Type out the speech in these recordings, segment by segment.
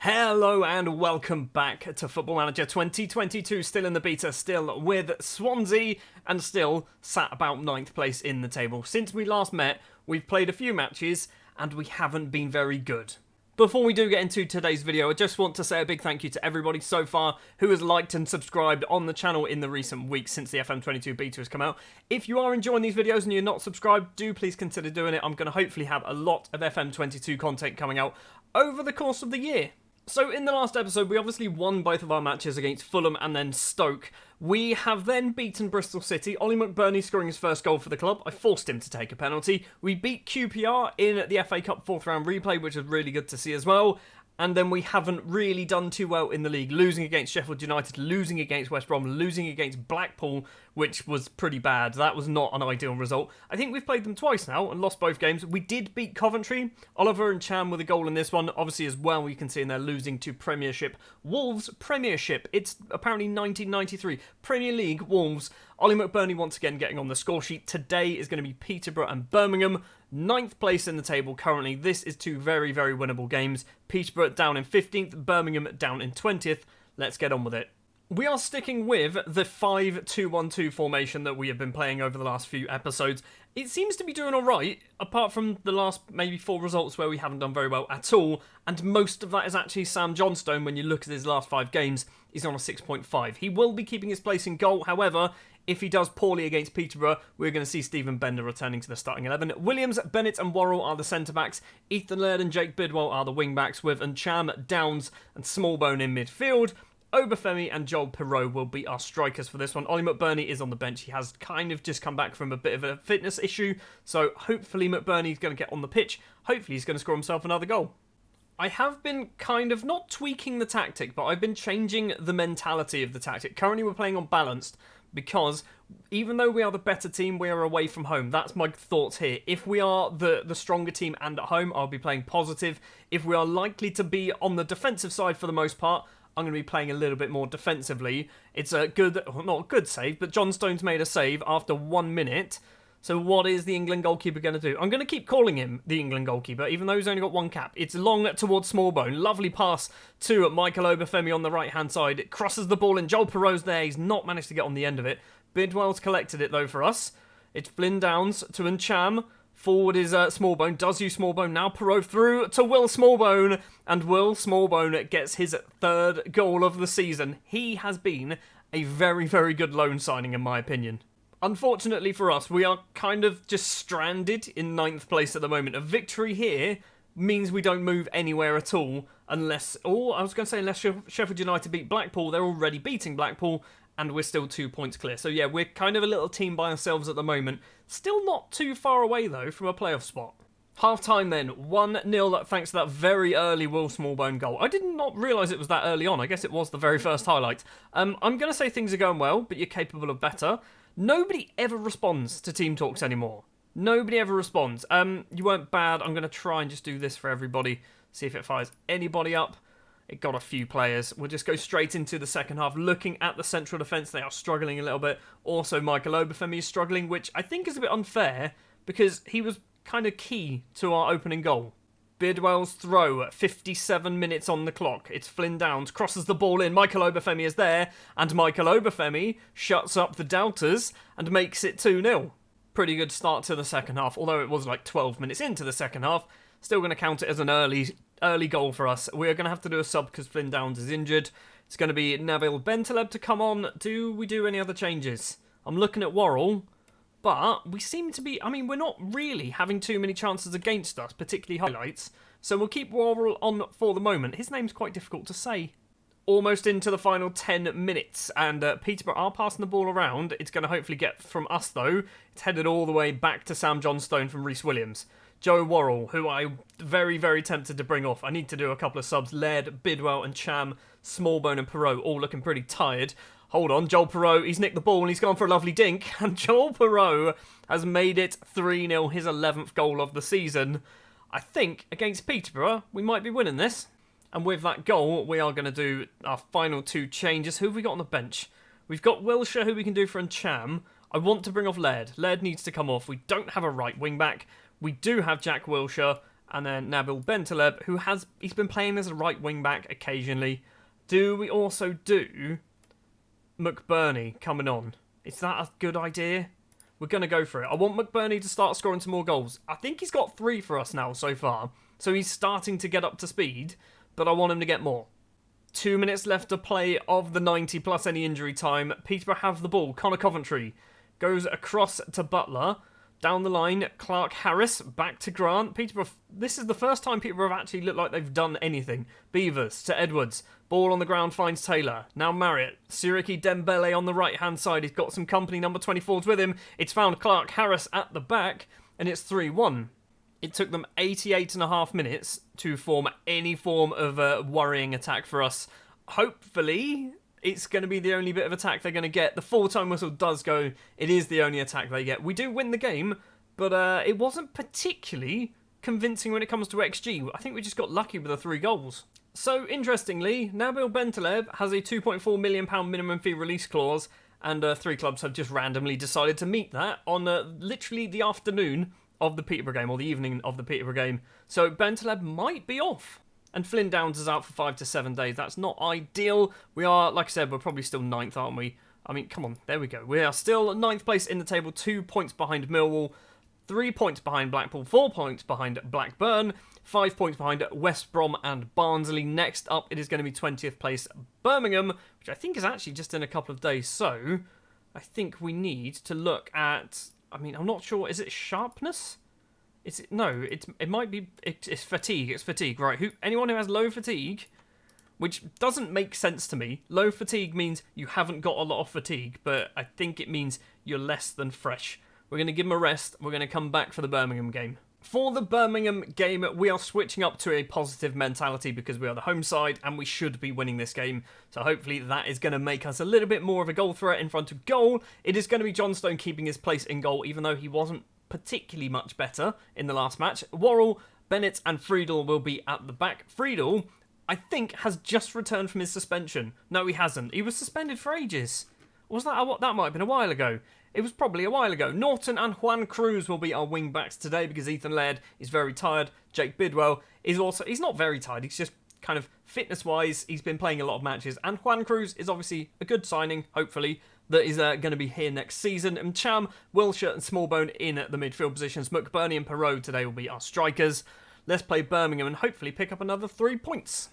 Hello and welcome back to Football Manager 2022, still in the beta, still with Swansea and still sat about 9th place in the table. Since we last met, we've played a few matches and we haven't been very good. Before we do get into today's video, I just want to say a big thank you to everybody so far who has liked and subscribed on the channel in the recent weeks since the FM22 beta has come out. If you are enjoying these videos and you're not subscribed, do please consider doing it. I'm going to hopefully have a lot of FM22 content coming out over the course of the year. So in the last episode, we obviously won both of our matches against Fulham and then Stoke. We have then beaten Bristol City, Ollie McBurney scoring his first goal for the club. I forced him to take a penalty. We beat QPR in the FA Cup 4th round replay, which was really good to see as well. And then we haven't really done too well in the league, losing against Sheffield United, losing against West Brom, losing against Blackpool, which was pretty bad. That was not an ideal result. I think we've played them twice now and lost both games. We did beat Coventry. Oliver and Cham with a goal in this one. Obviously as well, you can see in there losing to Premiership. Wolves Premiership. It's apparently 1993. Premier League Wolves. Ollie McBurney once again getting on the score sheet. Today is going to be Peterborough and Birmingham. 9th place in the table currently. This is two very, very winnable games. Peterborough down in 15th, Birmingham down in 20th. Let's get on with it. We are sticking with the 5-2-1-2 formation that we have been playing over the last few episodes. It seems to be doing alright, apart from the last maybe 4 results where we haven't done very well at all, and most of that is actually Sam Johnstone. When you look at his last 5 games, he's on a 6.5. He will be keeping his place in goal, however, if he does poorly against Peterborough, we're going to see Stephen Bender returning to the starting 11. Williams, Bennett and Worrell are the centre-backs. Ethan Laird and Jake Bidwell are the wing-backs, with Ncham, Downs and Smallbone in midfield. Obafemi and Joel Perreault will be our strikers for this one. Ollie McBurney is on the bench. He has kind of just come back from a bit of a fitness issue, so hopefully McBurney's going to get on the pitch. Hopefully he's going to score himself another goal. I have been kind of not tweaking the tactic, but I've been changing the mentality of the tactic. Currently we're playing on balanced, because even though we are the better team, we are away from home. That's my thoughts here. If we are the stronger team and at home, I'll be playing positive. If we are likely to be on the defensive side for the most part, I'm going to be playing a little bit more defensively. It's a good, not a good save, but Johnstone's made a save after 1 minute. So what is the England goalkeeper going to do? I'm going to keep calling him the England goalkeeper, even though he's only got 1 cap. It's long towards Smallbone. Lovely pass to Michael Obafemi on the right-hand side. It crosses the ball and Joel Perreault's there. He's not managed to get on the end of it. Bidwell's collected it, though, for us. It's Flynn Downs to Ncham. Forward is Smallbone. Does use Smallbone. Now Perreault through to Will Smallbone. And Will Smallbone gets his 3rd goal of the season. He has been a very, very good loan signing, in my opinion. Unfortunately for us, we are kind of just stranded in 9th place at the moment. A victory here means we don't move anywhere at all unless... Oh, I was going to say unless Sheffield United beat Blackpool. They're already beating Blackpool and we're still 2 points clear. So yeah, we're kind of a little team by ourselves at the moment. Still not too far away though from a playoff spot. Half-time then, 1-0 thanks to that very early Will Smallbone goal. I did not realise it was that early on. I guess it was the very first highlight. I'm going to say things are going well, but you're capable of better. Nobody ever responds to team talks anymore. Nobody ever responds. You weren't bad. I'm going to try and just do this for everybody. See if it fires anybody up. It got a few players. We'll just go straight into the second half. Looking at the central defence, they are struggling a little bit. Also, Michael Obafemi is struggling, which I think is a bit unfair because he was kind of key to our opening goal. Bidwell's throw at 57 minutes on the clock. It's Flynn Downs, crosses the ball in. Michael Obafemi is there, and Michael Obafemi shuts up the doubters and makes it 2-0. Pretty good start to the second half, although it was like 12 minutes into the second half. Still going to count it as an early goal for us. We're going to have to do a sub because Flynn Downs is injured. It's going to be Nabil Bentaleb to come on. Do we do any other changes? I'm looking at Worrell. But we seem to be... I mean, we're not really having too many chances against us, particularly highlights. So we'll keep Worrell on for the moment. His name's quite difficult to say. Almost into the final 10 minutes. And Peterborough are passing the ball around. It's going to hopefully get from us, though. It's headed all the way back to Sam Johnstone from Reece Williams. Joe Worrell, who I'm very, very tempted to bring off. I need to do a couple of subs. Laird, Bidwell and Cham, Smallbone and Perreault all looking pretty tired. Hold on, Joel Perreault, he's nicked the ball and he's gone for a lovely dink. And Joel Perreault has made it 3-0, his 11th goal of the season. I think, against Peterborough, we might be winning this. And with that goal, we are going to do our final 2 changes. Who have we got on the bench? We've got Wilshere, who we can do for Ncham. I want to bring off Laird. Laird needs to come off. We don't have a right wing-back. We do have Jack Wilshere. And then Nabil Bentaleb, he's been playing as a right wing back occasionally. Do we also do McBurney coming on? Is that a good idea? We're going to go for it. I want McBurney to start scoring some more goals. I think he's got 3 for us now so far. So he's starting to get up to speed, but I want him to get more. 2 minutes left to play of the 90 plus any injury time. Peterborough have the ball. Connor Coventry goes across to Butler. Down the line, Clark Harris, back to Grant. Peterborough, this is the first time Peterborough have actually looked like they've done anything. Beavers to Edwards. Ball on the ground finds Taylor. Now Marriott. Siriki Dembele on the right-hand side. He's got some company, number 24s with him. It's found Clark Harris at the back, and it's 3-1. It took them 88.5 minutes to form any form of worrying attack for us. Hopefully, it's going to be the only bit of attack they're going to get. The full-time whistle does go. It is the only attack they get. We do win the game, but it wasn't particularly convincing when it comes to XG. I think we just got lucky with the 3 goals. So, interestingly, Nabil Bentaleb has a £2.4 million minimum fee release clause, and 3 clubs have just randomly decided to meet that on literally the afternoon of the Peterborough game, or the evening of the Peterborough game. So, Bentaleb might be off. And Flynn Downs is out for 5 to 7 days. That's not ideal. We are, like I said, we're probably still 9th, aren't we? I mean, come on, there we go. We are still 9th place in the table, 2 points behind Millwall, 3 points behind Blackpool, 4 points behind Blackburn, 5 points behind West Brom and Barnsley. Next up, it is going to be 20th place Birmingham, which I think is actually just in a couple of days. So, I think we need to look at, I mean, I'm not sure, is it sharpness? It might be, it's fatigue. It's fatigue, right? Anyone who has low fatigue, which doesn't make sense to me. Low fatigue means you haven't got a lot of fatigue, but I think it means you're less than fresh. We're going to give him a rest. We're going to come back for the Birmingham game. For the Birmingham game, we are switching up to a positive mentality because we are the home side and we should be winning this game. So hopefully that is going to make us a little bit more of a goal threat in front of goal. It is going to be John Stone keeping his place in goal, even though he wasn't particularly much better in the last match. Worrell, Bennett and Friedel will be at the back. Friedel, I think, has just returned from his suspension. No, he hasn't. He was suspended for ages. Was that that might have been a while ago. It was probably a while ago. Norton and Juan Cruz will be our wing-backs today because Ethan Laird is very tired. Jake Bidwell is also... He's not very tired. He's just kind of fitness-wise. He's been playing a lot of matches. And Juan Cruz is obviously a good signing, hopefully, that is going to be here next season. And Cham, Wilshire and Smallbone in at the midfield positions. McBurney and Perrault today will be our strikers. Let's play Birmingham and hopefully pick up another 3 points.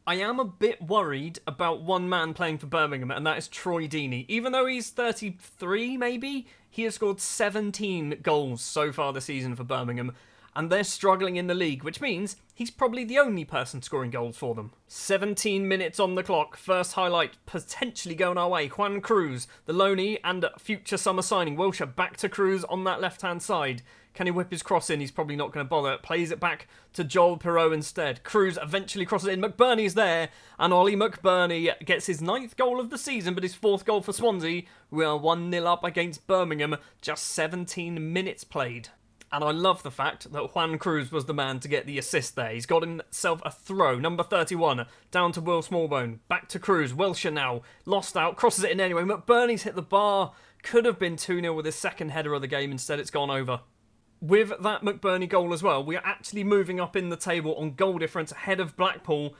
I am a bit worried about one man playing for Birmingham, and that is Troy Deeney. Even though he's 33, maybe, he has scored 17 goals so far this season for Birmingham, and they're struggling in the league, which means he's probably the only person scoring goals for them. 17 minutes on the clock. First highlight potentially going our way. Juan Cruz, the loanee and future summer signing. Wilshire back to Cruz on that left-hand side. Can he whip his cross in? He's probably not going to bother. Plays it back to Joel Perrault instead. Cruz eventually crosses in. McBurney's there. And Ollie McBurney gets his 9th goal of the season, but his 4th goal for Swansea. We are 1-0 up against Birmingham. Just 17 minutes played. And I love the fact that Juan Cruz was the man to get the assist there. He's got himself a throw. Number 31, down to Will Smallbone. Back to Cruz. Wilshire now. Lost out. Crosses it in anyway. McBurney's hit the bar. Could have been 2-0 with his second header of the game. Instead, it's gone over. With that McBurney goal as well, we are actually moving up in the table on goal difference ahead of Blackpool,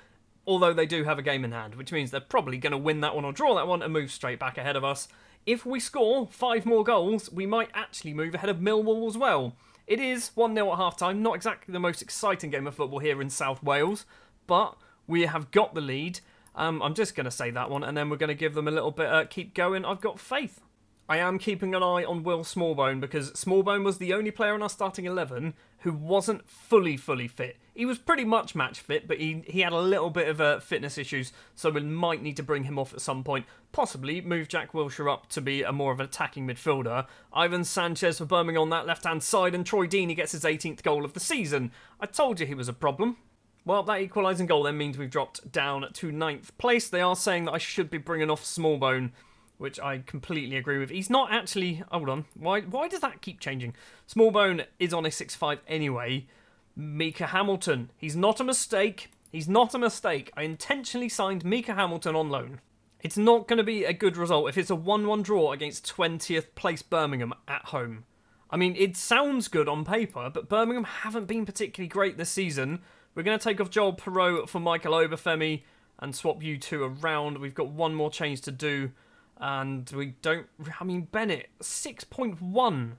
although they do have a game in hand, which means they're probably going to win that one or draw that one and move straight back ahead of us. If we score 5 more goals, we might actually move ahead of Millwall as well. It is 1-0 at half-time, not exactly the most exciting game of football here in South Wales, but we have got the lead. I'm just going to say that one, and then we're going to give them a little bit keep going. I've got faith. I am keeping an eye on Will Smallbone because Smallbone was the only player in our starting 11 who wasn't fully fit. He was pretty much match fit, but he had a little bit of fitness issues, so we might need to bring him off at some point. Possibly move Jack Wilshire up to be a more of an attacking midfielder. Ivan Sanchez for Birmingham on that left-hand side, and Troy Deeney gets his 18th goal of the season. I told you he was a problem. Well, that equalising goal then means we've dropped down to 9th place. They are saying that I should be bringing off Smallbone, which I completely agree with. He's not actually... Hold on. Why does that keep changing? Smallbone is on a 6-5 anyway. Mika Hamilton. He's not a mistake. He's not a mistake. I intentionally signed Mika Hamilton on loan. It's not going to be a good result if it's a 1-1 draw against 20th place Birmingham at home. I mean, it sounds good on paper, but Birmingham haven't been particularly great this season. We're going to take off Joel Perreault for Michael Obafemi and swap you two around. We've got one more change to do, and we don't... I mean, Bennett, 6.1.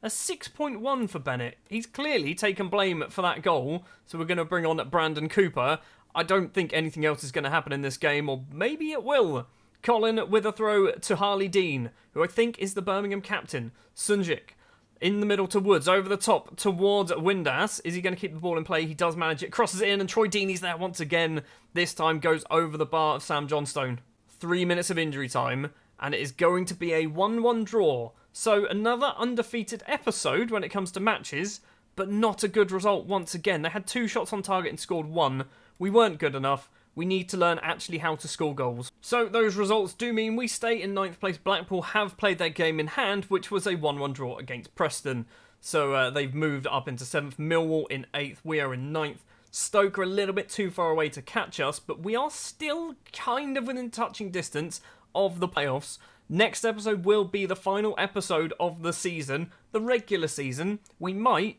A 6.1 for Bennett. He's clearly taken blame for that goal, so we're going to bring on Brandon Cooper. I don't think anything else is going to happen in this game, or maybe it will. Colin with a throw to Harley Dean, who I think is the Birmingham captain. Sunjic in the middle to Woods, over the top towards Windass. Is he going to keep the ball in play? He does manage it, crosses it in, and Troy Deeney's there once again. This time goes over the bar of Sam Johnstone. 3 minutes of injury time, and it is going to be a 1-1 draw. So another undefeated episode when it comes to matches, but not a good result once again. They had 2 shots on target and scored 1. We weren't good enough. We need to learn actually how to score goals. So those results do mean we stay in 9th place. Blackpool have played their game in hand, which was a 1-1 draw against Preston. So they've moved up into 7th. Millwall in 8th. We are in 9th. Stoke are a little bit too far away to catch us, but we are still kind of within touching distance of the playoffs. Next episode will be the final episode of the season, the regular season. We might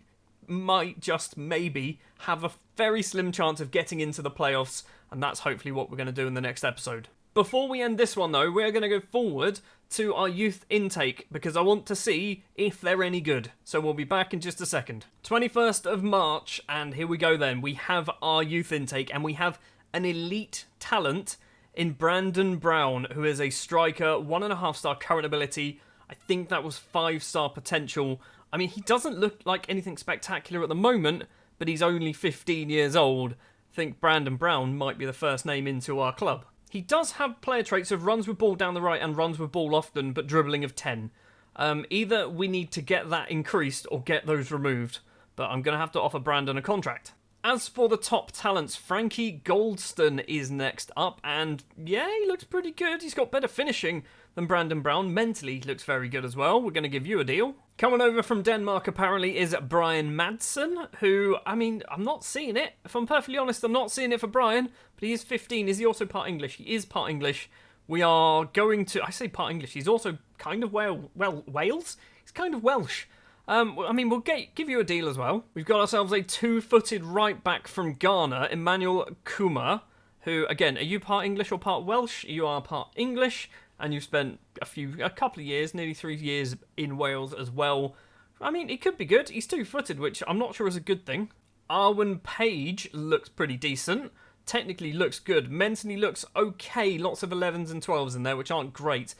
just maybe have a very slim chance of getting into the playoffs, and that's hopefully what we're going to do in the next episode. Before we end this one though, we're going to go forward to our youth intake because I want to see if they're any good. So we'll be back in just a second. 21st of March, and here we go then. We have our youth intake, and we have an elite talent in Brandon Brown, who is a striker, 1.5-star current ability. I think that was 5-star potential. I mean, he doesn't look like anything spectacular at the moment, but he's only 15 years old. I think Brandon Brown might be the first name into our club. He does have player traits of runs with ball down the right and runs with ball often, but dribbling of 10. Either we need to get that increased or get those removed, but I'm going to have to offer Brandon a contract. As for the top talents, Frankie Goldston is next up, and yeah, he looks pretty good. He's got better finishing than Brandon Brown. Mentally, he looks very good as well. We're going to give you a deal. Coming over from Denmark, apparently, is Brian Madsen, who, I mean, I'm not seeing it. If I'm perfectly honest, I'm not seeing it for Brian, but he is 15. Is he also part English? He is part English. We are going to, I say part English, he's also kind of Wales? He's kind of Welsh. I mean, we'll give you a deal as well. We've got ourselves a 2-footed right back from Ghana, Emmanuel Kuma, who, again, are you part English or part Welsh? You are part English, and you've spent a couple of years, nearly 3 years in Wales as well. I mean, it could be good. He's 2-footed, which I'm not sure is a good thing. Arwen Page looks pretty decent. Technically looks good. Mentally looks okay. Lots of 11s and 12s in there, which aren't great.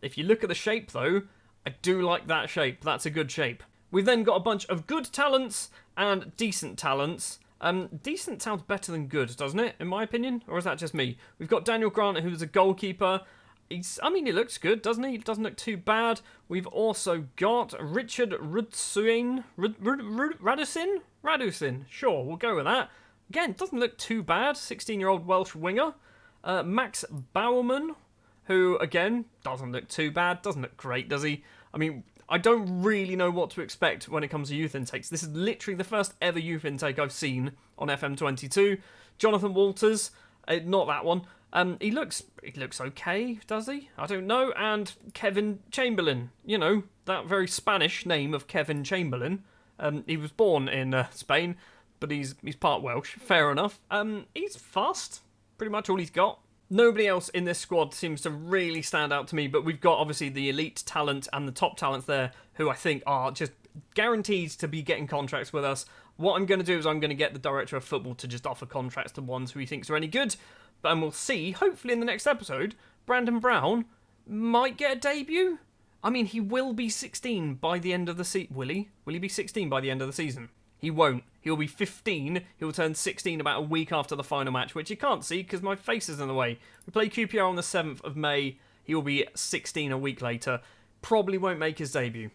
If you look at the shape, though, I do like that shape. That's a good shape. We've then got a bunch of good talents and decent talents. Decent sounds better than good, doesn't it, in my opinion? Or is that just me? We've got Daniel Grant, who's a goalkeeper. He looks good, doesn't he? He doesn't look too bad. We've also got Richard Radusin? Radusin, sure, we'll go with that. Again, doesn't look too bad. 16-year-old Welsh winger. Max Bowerman, who, again, doesn't look too bad. Doesn't look great, does he? I mean, I don't really know what to expect when it comes to youth intakes. This is literally the first ever youth intake I've seen on FM22. Jonathan Walters, not that one. He looks okay, does he? I don't know. And Kevin Chamberlain, you know, that very Spanish name of Kevin Chamberlain. He was born in Spain, but he's part Welsh. Fair enough. He's fast. Pretty much all he's got. Nobody else in this squad seems to really stand out to me, but we've got obviously the elite talent and the top talents there who I think are just guaranteed to be getting contracts with us. What I'm going to do is I'm going to get the director of football to just offer contracts to ones who he thinks are any good, and we'll see, hopefully in the next episode, Brandon Brown might get a debut. I mean, he will be 16 by the end of the season. Will he? Will he be 16 by the end of the season? He won't. He'll be 15. He'll turn 16 about a week after the final match, which you can't see because my face is in the way. We play QPR on the 7th of May. He will be 16 a week later. Probably won't make his debut.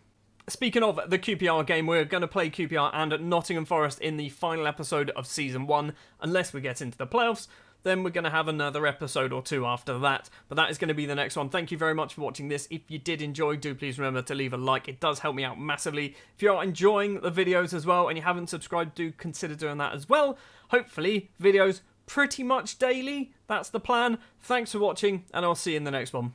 Speaking of the QPR game, we're going to play QPR and Nottingham Forest in the final episode of Season 1, unless we get into the playoffs. Then we're going to have another episode or two after that. But that is going to be the next one. Thank you very much for watching this. If you did enjoy, do please remember to leave a like. It does help me out massively. If you're enjoying the videos as well and you haven't subscribed, do consider doing that as well. Hopefully, videos pretty much daily. That's the plan. Thanks for watching, and I'll see you in the next one.